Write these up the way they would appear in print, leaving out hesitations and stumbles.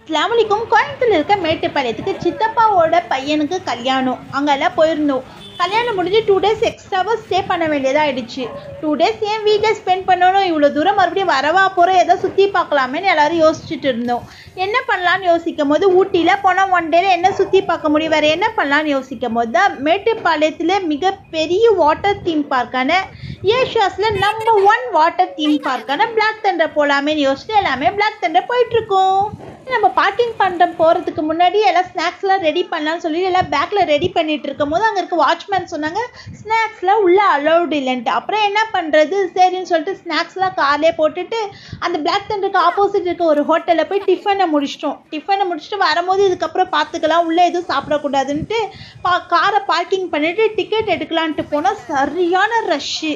அஸ்ஸலாமு கோயம்புத்தூர்ல இருக்க மேட்டுப்பாளையத்துக்கு சித்தப்பாவோட பையனுக்கு கல்யாணம். அங்கெல்லாம் போயிருந்தோம். கல்யாணம் முடிஞ்சு 2 days எக்ஸ்ட்ராவாக ஸ்டே பண்ண வேண்டியதாக ஆயிடுச்சு. 2 days ஏன் வீட்டில் ஸ்பெண்ட் பண்ணணும், இவ்வளோ தூரம் மறுபடியும் வரவா போகிறோம், ஏதோ சுற்றி பார்க்கலாமேன்னு எல்லோரும் யோசிச்சுட்டு இருந்தோம். என்ன பண்ணலான்னு யோசிக்கும் போது ஊட்டியில் போனால் 1 day என்ன சுற்றி பார்க்க முடியும், வேறு என்ன பண்ணலான்னு யோசிக்கும் போது தான் மேட்டுப்பாளையத்தில் மிகப்பெரிய வாட்டர் தீம் பார்க்கான ஏஷியாஸில் நம்பர் 1 வாட்டர் தீம் பார்க்கான பிளாக் தண்டர் போகலாமேன்னு யோசிச்சுட்டு எல்லாமே பிளாக் தண்டர் போயிட்டுருக்கோம். நம்ம பார்க்கிங் பண்ணுற போகிறதுக்கு முன்னாடி எல்லாம் ஸ்நாக்ஸ்லாம் ரெடி பண்ணலான்னு சொல்லி எல்லாம் பேக்கில் ரெடி பண்ணிகிட்டு இருக்கும் போது அங்கே இருக்க வாட்ச்மேன் சொன்னாங்க ஸ்நாக்ஸ்லாம் உள்ளே அலௌடு இல்லைன்ட்டு. அப்புறம் என்ன பண்ணுறது சரின்னு சொல்லிட்டு ஸ்நாக்ஸ்லாம் கார்லேயே போட்டுட்டு அந்த பிளாக் தண்டருக்கு ஆப்போசிட் இருக்க ஒரு ஹோட்டலில் போய் டிஃபனை முடிச்சுட்டு வரும்போது இதுக்கப்புறம் பார்த்துக்கலாம், உள்ளே எதுவும் சாப்பிடக்கூடாதுன்ட்டு காரை பார்க்கிங் பண்ணிவிட்டு டிக்கெட் எடுக்கலான்ட்டு போனால் சரியான ரஷ்ஷு.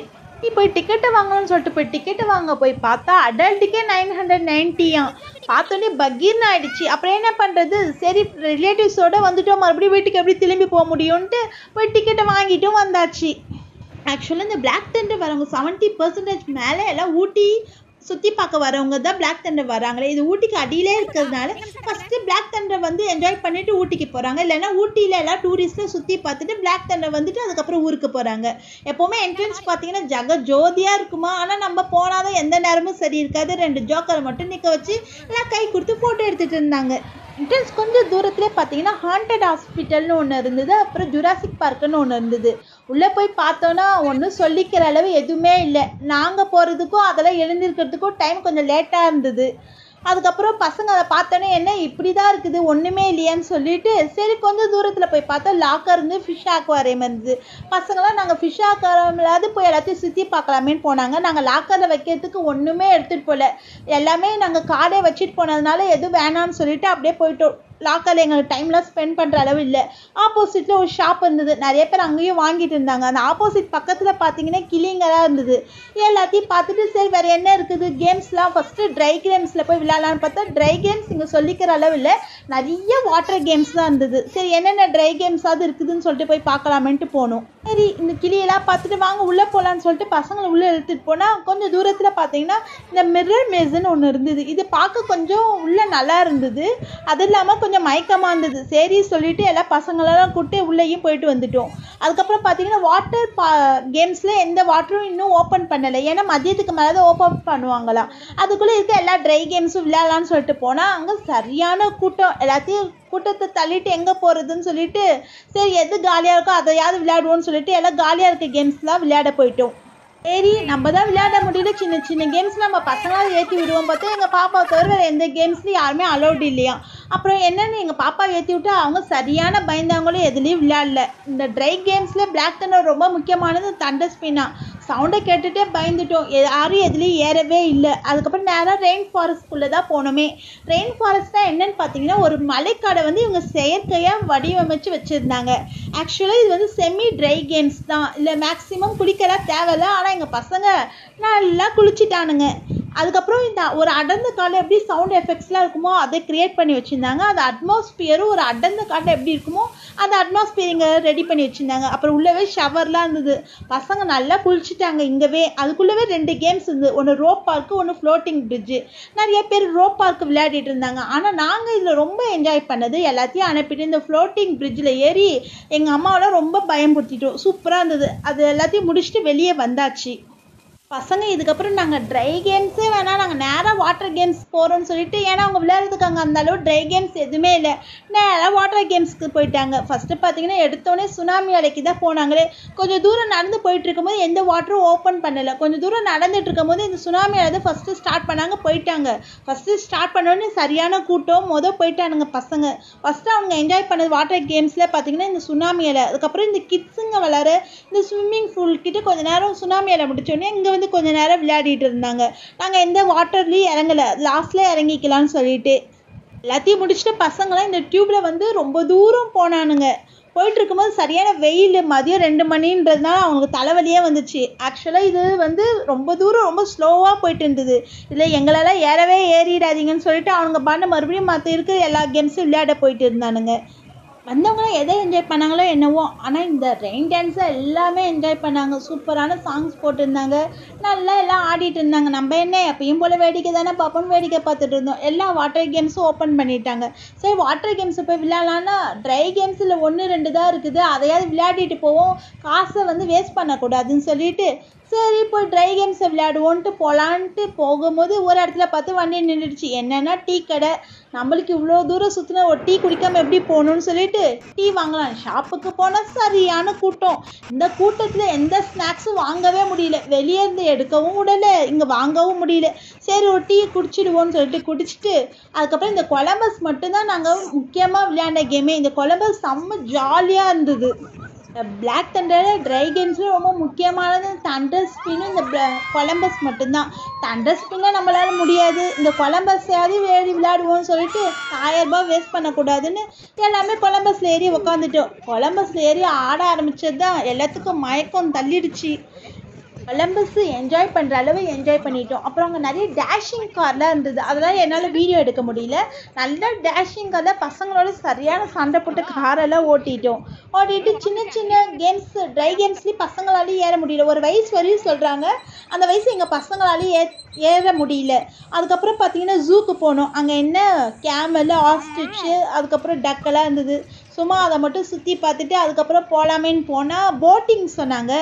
போய் டிக்கெட்டை வாங்கணும்னு சொல்லிட்டு போய் டிக்கெட்டை வாங்க போய் பார்த்தா அடல்ட்டுக்கே 990 பார்த்தோன்னே பகீர்னு ஆயிடுச்சு. அப்புறம் என்ன பண்ணுறது, சரி ரிலேட்டிவ்ஸோடு வந்துட்டோம், மறுபடியும் வீட்டுக்கு எப்படி திரும்பி போக முடியும்ன்ட்டு போய் டிக்கெட்டை வாங்கிட்டும் வந்தாச்சு. ஆக்சுவலாக இந்த பிளாக் தண்டர் வரவங்க 70% மேலே எல்லாம் ஊட்டி சுற்றி பார்க்க வரவங்க தான் பிளாக் தண்டர் வராங்களே. இது ஊட்டிக்கு அடியிலே இருக்கிறதுனால ஃபஸ்ட்டு பிளாக் தண்டர் வந்து என்ஜாய் பண்ணிவிட்டு ஊட்டிக்கு போகிறாங்க. இல்லைன்னா ஊட்டியில் எல்லாம் டூரிஸ்ட்டில் சுற்றி பார்த்துட்டு பிளாக் தண்டர் வந்துட்டு அதுக்கப்புறம் ஊருக்கு போகிறாங்க. எப்போவுமே என்ட்ரன்ஸ் பார்த்தீங்கன்னா ஜக ஜோதியாக இருக்குமா, ஆனால் நம்ம போனால் தான் எந்த நேரமும் சரி இருக்காது. 2 ஜோக்கரை மட்டும் நிற்க வச்சு எல்லாம் கை கொடுத்து ஃபோட்டோ எடுத்துகிட்டு இருந்தாங்க. என்ட்ரன்ஸ் கொஞ்சம் தூரத்துலேயே பார்த்தீங்கன்னா ஹாண்டட் ஹாஸ்பிட்டல்னு ஒன்று இருந்தது, அப்புறம் ஜுராசிக் பார்க்குன்னு ஒன்று இருந்தது. உள்ளே போய் பார்த்தோன்னா ஒன்றும் சொல்லிக்கிற அளவு எதுவுமே இல்லை. நாங்கள் போகிறதுக்கும் அதெல்லாம் எழுந்திருக்கிறதுக்கும் டைம் கொஞ்சம் லேட்டாக இருந்தது. அதுக்கப்புறம் பசங்க அதை பார்த்தோன்னே என்ன இப்படி தான் இருக்குது ஒன்றுமே இல்லையான்னு சொல்லிட்டு சரி கொஞ்சம் தூரத்தில் போய் பார்த்தா லாக்கர் இருந்து ஃபிஷ் ஆக்வாரியம் இருந்தது. பசங்களாம் நாங்கள் ஃபிஷ் ஆக்வாரியம்லாவது போய் எல்லாத்தையும் சுற்றி பார்க்கலாமேன்னு போனாங்க. நாங்கள் லாக்கரில் வைக்கிறதுக்கு ஒன்றுமே எடுத்துகிட்டு போகல, எல்லாமே நாங்கள் கார்டே வச்சுட்டு போனதுனால எதுவும் வேணான்னு சொல்லிட்டு அப்படியே போயிட்டோம். லாக்கரில் எங்களுக்கு டைம்லாம் ஸ்பெண்ட் பண்ணுற அளவு இல்லை. ஆப்போசிட்டில் ஒரு ஷாப் இருந்தது, நிறைய பேர் அங்கேயும் வாங்கிட்டு இருந்தாங்க. அந்த ஆப்போசிட் பக்கத்தில் பார்த்தீங்கன்னா கிளிங்கெல்லாம் இருந்தது. எல்லாத்தையும் பார்த்துட்டு சரி வேறு என்ன இருக்குது கேம்ஸ்லாம் ஃபஸ்ட்டு ட்ரை கேம்ஸில் போய் விளையாடலான்னு பார்த்தா ட்ரை கேம்ஸ் இங்கே சொல்லிக்கிற அளவு இல்லை, நிறைய வாட்டர் கேம்ஸ் தான் இருந்தது. சரி என்னென்ன ட்ரை கேம்ஸாவது இருக்குதுன்னு சொல்லிட்டு போய் பார்க்கலாமேன்ட்டு போனோம். சரி இந்த கிளியெல்லாம் பார்த்துட்டு வாங்க உள்ளே போகலான்னு சொல்லிட்டு பசங்களை உள்ளே எடுத்துகிட்டு போனால் கொஞ்சம் தூரத்தில் பார்த்தீங்கன்னா இந்த மிரர் மேஸ்ன்னு ஒன்று இருந்தது. இது பார்க்க கொஞ்சம் உள்ளே நல்லா இருந்தது, அது இல்லாமல் கொஞ்சம் மயக்கமாக இருந்தது. சரி சொல்லிட்டு எல்லாம் பசங்களெல்லாம் கூப்பிட்டு உள்ளேயும் போயிட்டு வந்துட்டோம். அதுக்கப்புறம் பார்த்தீங்கன்னா வாட்டர் கேம்ஸில் எந்த வாட்டரும் இன்னும் ஓப்பன் பண்ணலை, ஏன்னா மதியத்துக்கு மேலே தான் ஓப்பன் பண்ணுவாங்களாம். அதுக்குள்ளே இருக்க எல்லா ட்ரை கேம்ஸும் விளையாடலான்னு சொல்லிட்டு போனால் அங்கே சரியான கூட்டம். எல்லாத்தையும் கூட்டத்தை தள்ளிட்டு எங்கே போகிறதுன்னு சொல்லிட்டு சரி எது காலியாக இருக்கோ அதையாவது விளையாடுவோன்னு சொல்லிட்டு எல்லாம் காலியாக இருக்க கேம்ஸ்லாம் விளையாட போயிட்டோம். சரி நம்ம தான் விளையாட முடியல, சின்ன சின்ன கேம்ஸ் நம்ம பசங்களாக ஏற்றி விடுவோம். பார்த்தா எங்கள் பாப்பாவை தவிர வேறு எந்த கேம்ஸ்லையும் யாருமே அலௌடு இல்லையா. அப்புறம் என்னென்னு எங்கள் பாப்பா ஏற்றி விட்டு அவங்க சரியான பயந்தாங்களும் எதுலேயும் விளையாடல. இந்த ட்ரை கேம்ஸில் பிளாக் தண்டர் ரொம்ப முக்கியமானது தண்டர் ஸ்பின்னா. சவுண்டை கேட்டுகிட்டே பயந்துட்டோம், யாரும் எதுலேயும் ஏறவே இல்லை. அதுக்கப்புறம் நேராக ரெயின் ஃபாரஸ்ட்குள்ளே தான் போனோமே. ரெயின் ஃபாரஸ்ட்னால் என்னென்னு பார்த்தீங்கன்னா ஒரு மலைக்காடை வந்து இவங்க செயற்கையாக வடிவமைச்சு வச்சுருந்தாங்க. ஆக்சுவலாக இது வந்து செமி ட்ரை கேம்ஸ் தான், இல்லை மேக்ஸிமம் குளிக்கலாம் தேவையில்லை. ஆனால் எங்கள் பசங்க நல்லா குளிச்சிட்டானுங்க. அதுக்கப்புறம் இந்த ஒரு அடர்ந்த காட்டில் எப்படி சவுண்ட் எஃபெக்ட்ஸ்லாம் இருக்குமோ அதை க்ரியேட் பண்ணி வச்சுருந்தாங்க. அந்த அட்மாஸ்பியரும் ஒரு அடர்ந்த காட்டில் எப்படி இருக்குமோ அந்த அட்மாஸ்பியர் இங்கே ரெடி பண்ணி வச்சுருந்தாங்க. அப்புறம் உள்ளவே ஷவர்லாம் இருந்தது, பசங்க நல்லா குளிச்சுட்டாங்க இங்கேவே. அதுக்குள்ளவே 2 கேம்ஸ் இருந்தது, ஒன்று ரோப் பார்க்கு, ஒன்று ஃப்ளோட்டிங் பிரிட்ஜு. நிறைய பேர் ரோப் பார்க்கு விளையாடிட்டு இருந்தாங்க. ஆனால் நாங்கள் இதில் ரொம்ப என்ஜாய் பண்ணது எல்லாத்தையும் அனுப்பிட்டு இந்த ஃப்ளோட்டிங் பிரிட்ஜில் ஏறி எங்கள் அம்மாவெல்லாம் ரொம்ப பயம்படுத்திட்டோம். சூப்பராக இருந்தது. அது எல்லாத்தையும் முடிச்சுட்டு வெளியே வந்தாச்சு. பசங்க இதுக்கப்புறம் நாங்கள் ட்ரை கேம்ஸே வேணாம், நாங்கள் நேராக வாட்டர் கேம்ஸ் போகிறோன்னு சொல்லிட்டு, ஏன்னா அவங்க விளையாடுறதுக்கு அங்கே அந்தளவு ட்ரை கேம்ஸ் எதுவுமே இல்லை, நேராக வாட்டர் கேம்ஸ்க்கு போயிட்டாங்க. ஃபஸ்ட்டு பார்த்தீங்கன்னா எடுத்தோடனே சுனாமி அலைக்கு தான் போனாங்களே. கொஞ்சம் தூரம் நடந்து போயிட்டு இருக்கும்போது எந்த வாட்டரும் ஓப்பன் பண்ணலை. கொஞ்சம் தூரம் நடந்துட்டு இருக்கும்போது இந்த சுனாமி அலை ஃபஸ்ட்டு ஸ்டார்ட் பண்ணாங்க, போயிட்டாங்க. ஃபஸ்ட்டு ஸ்டார்ட் பண்ணோடனே சரியான கூட்டம் போயிட்டானுங்க பசங்க. ஃபஸ்ட்டு அவங்க என்ஜாய் பண்ணது வாட்டர் கேம்ஸில் பார்த்தீங்கன்னா இந்த சுனாமி அலை. அதுக்கப்புறம் இந்த கிட்ஸுங்க விளையாட இந்த ஸ்விம்மிங் பூல் கிட்ட கொஞ்சம் நேரம் சுனாமி அலை முடிச்சோடனே இங்கே வந்து கொஞ்ச நேரம் விளையாடிட்டு இருந்தாங்க. நாங்கள் எந்த வாட்டர்லேயும் இறங்கலை, லாஸ்ட்ல இறங்கிக்கலான்னு சொல்லிட்டு எல்லாத்தையும் முடிச்சுட்டு பசங்களாம் இந்த டியூப்ல வந்து ரொம்ப தூரம் போனானுங்க. போயிட்டு இருக்கும்போது சரியான வெயில், மதியம் 2 மணின்றதுனால அவங்களுக்கு தலைவலியே வந்துச்சு. ஆக்சுவலாக இது வந்து ரொம்ப தூரம் ரொம்ப ஸ்லோவாக போயிட்டு இருந்தது. இல்லை எங்களெல்லாம் ஏறிடாதீங்கன்னு சொல்லிட்டு அவங்க பண்ண மறுபடியும் மற்ற இருக்கிற எல்லா கேம்ஸும் விளையாட போயிட்டு இருந்தானுங்க. வந்தவங்களாம் எதை என்ஜாய் பண்ணாங்களோ என்னவோ, ஆனால் இந்த ரெயின் டான்ஸை எல்லாமே என்ஜாய் பண்ணாங்க. சூப்பரான சாங்ஸ் போட்டிருந்தாங்க, நல்லா எல்லாம் ஆடிட்டு இருந்தாங்க. நம்ம என்ன எப்பயும் போல் வேடிக்கை தானே பார்ப்போம்னு வேடிக்கை பார்த்துட்டு இருந்தோம். எல்லா வாட்டர் கேம்ஸும் ஓப்பன் பண்ணிட்டாங்க. சரி வாட்டர் கேம்ஸை போய் விளையாடலான்னா ட்ரை கேம்ஸில் 1-2 தான் இருக்குது, அதையாவது விளையாடிட்டு போவோம், காசை வந்து வேஸ்ட் பண்ணக்கூடாதுன்னு சொல்லிட்டு சரி போய் ட்ரை கேம்ஸை விளையாடுவோன்ட்டு போகலான்ட்டு போகும்போது ஒரு இடத்துல பார்த்து வண்டி நின்றுடுச்சு. என்னென்னா டீ கடை. நம்மளுக்கு இவ்வளோ தூரம் சுற்றின ஒரு டீ குடிக்காமல் எப்படி போகணுன்னு சொல்லிட்டு டீ வாங்கலாம் ஷாப்புக்கு போனால் சரியான கூட்டம். இந்த கூட்டத்தில் எந்த ஸ்நாக்ஸும் வாங்கவே முடியல, வெளியே இருந்து எடுக்கவும் விடலை, இங்கே வாங்கவும் முடியல. சரி ஒரு டீ குடிச்சிடுவோன்னு சொல்லிட்டு குடிச்சிட்டு அதுக்கப்புறம் இந்த கொலம்பஸ் மட்டும்தான் நாங்கள் முக்கியமாக விளையாண்ட கேமே. இந்த கொலம்பஸ் செம்ம ஜாலியாக இருந்தது. பிளாக் தண்டர் ட்ரை கேம்ஸில் ரொம்ப முக்கியமானது தண்டர் ஸ்பின்னும் இந்த கொலம்பஸ் மட்டும்தான். தண்டர் ஸ்பின்னில் நம்மளால முடியாது, இந்த கொலம்பஸையாவது விளையாடுவோம்னு சொல்லிட்டு 1000 ரூபாய் வேஸ்ட் பண்ணக்கூடாதுன்னு எல்லாமே கொலம்பஸில் ஏறி உக்காந்துட்டோம். கொலம்பஸில் ஏறி ஆட ஆரம்பித்தது தான் எல்லாத்துக்கும் மயக்கம் தள்ளிடுச்சு. கொலம்பஸ் என்ஜாய் பண்ணுற அளவு என்ஜாய் பண்ணிட்டோம். அப்புறம் அங்கே நிறைய டேஷிங் கார்லாம் இருந்தது, அதெல்லாம் என்னால் வீடியோ எடுக்க முடியல. நல்ல டேஷிங் காரில் பசங்களோட சரியான சண்டை போட்டு காரெல்லாம் ஓட்டிட்டு சின்ன சின்ன கேம்ஸ் ட்ரை கேம்ஸ்லேயும் பசங்களாலேயும் ஏற முடியல. ஒரு வயசு வரையும் சொல்கிறாங்க, அந்த வயசு எங்கள் பசங்களாலேயும் ஏற முடியல. அதுக்கப்புறம் பார்த்தீங்கன்னா ஜூக்கு போனோம். அங்கே என்ன கேமல், ஆஸ்ட்ரிச்சு, அதுக்கப்புறம் டக்கெல்லாம் இருந்தது. சும்மா அதை மட்டும் சுற்றி பார்த்துட்டு அதுக்கப்புறம் போகலாமேன்னு போனால் போட்டிங் சொன்னாங்க.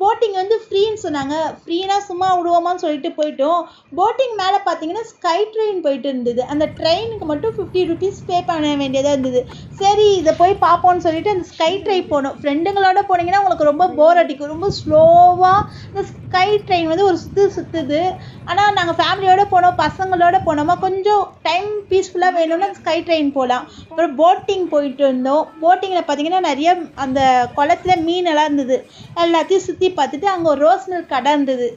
போட்டிங் வந்து ஃப்ரீன்னு சொன்னாங்க. ஃப்ரீனா சும்மா விடுவோமான்னு சொல்லிட்டு போயிட்டோம். போட்டிங் மேலே பார்த்தீங்கன்னா ஸ்கை ட்ரெயின் போயிட்டு இருந்தது. அந்த ட்ரெயினுக்கு மட்டும் 50 rupees பே பண்ண வேண்டியதாக இருந்தது. சரி இதை போய் பார்ப்போம்னு சொல்லிட்டு அந்த ஸ்கை ட்ரெயின் போனோம். ஃப்ரெண்டுங்களோட போனீங்கன்னா உங்களுக்கு ரொம்ப போர் அடிக்கும், ரொம்ப ஸ்லோவாக இந்த ஸ்கை ட்ரெயின் வந்து ஒரு சுற்றுது. ஆனால் நாங்கள் ஃபேமிலியோடு போனோம், பசங்களோட போனோமா கொஞ்சம் டைம் பீஸ்ஃபுல்லாக வேணும்னா ஸ்கை ட்ரெயின் போகலாம். அப்புறம் போட்டிங் போயிட்டு இருந்தோம். போட்டிங்கில் பார்த்தீங்கன்னா நிறைய அந்த குளத்தில் மீனெல்லாம் இருந்தது. எல்லாத்தையும் சுற்றி பார்த்துட்டு அங்கே ஒரு ரோஸ் மில்க் கடை இருந்தது.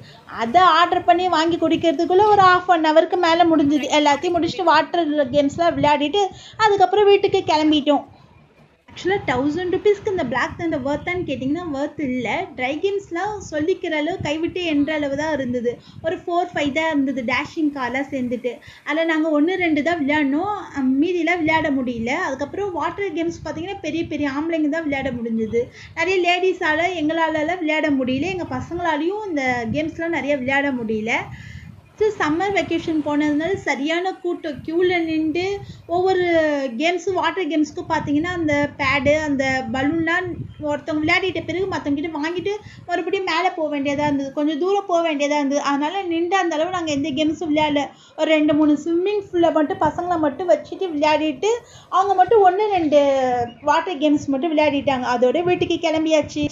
அதை ஆர்டர் பண்ணி வாங்கி குடிக்கிறதுக்குள்ளே ஒரு 1/2 hour மேலே முடிஞ்சுது. எல்லாத்தையும் முடிச்சுட்டு வாட்டர் கேம்ஸ்லாம் விளையாடிட்டு அதுக்கப்புறம் வீட்டுக்கு கிளம்பிட்டோம். ஆக்சுவலாக 1000 rupeesக்கு இந்த பிளாக் தண்டர் வர்த்தான்னு கேட்டிங்கன்னா வர்த் இல்லை. ட்ரை கேம்ஸ்லாம் சொல்லிக்கிற அளவு கைவிட்டு என்ற அளவு தான் இருந்தது. ஒரு 4-5 தான் இருந்தது டேஷிங் கார்லாம் சேர்ந்துட்டு. அதில் நாங்கள் 1-2 தான் விளையாடணும், மீதியெல்லாம் விளையாட முடியல. அதுக்கப்புறம் வாட்டர் கேம்ஸ் பார்த்திங்கன்னா பெரிய பெரிய ஆம்பளைங்க தான் விளையாட முடிஞ்சது. நிறைய லேடிஸால் எங்களாலலாம் விளையாட முடியல, எங்கள் பசங்களாலையும் இந்த கேம்ஸ்லாம் நிறைய விளையாட முடியல. சம்மர் வெக்கேஷன் போனதுனால சரியான கூட்டம், க்யூவில் நின்று ஒவ்வொரு கேம்ஸும் வாட்டர் கேம்ஸுக்கும் பார்த்தீங்கன்னா அந்த பேடு அந்த பலூன்லாம் ஒருத்தவங்க விளையாடிட்ட பிறகு மற்றவங்கிட்ட வாங்கிட்டு மறுபடியும் மேலே போக வேண்டியதாக இருந்தது, கொஞ்சம் தூரம் போக வேண்டியதாக இருந்தது. அதனால் நின்று அந்த அளவு நாங்கள் எந்த கேம்ஸும் விளையாடல. ஒரு 2-3 ஸ்விம்மிங் ஃபூலில் மட்டும் பசங்களை மட்டும் வச்சுட்டு விளையாடிட்டு அவங்க மட்டும் 1-2 வாட்டர் கேம்ஸ் மட்டும் விளையாடிட்டாங்க. அதோட வீட்டுக்கு கிளம்பியாச்சு.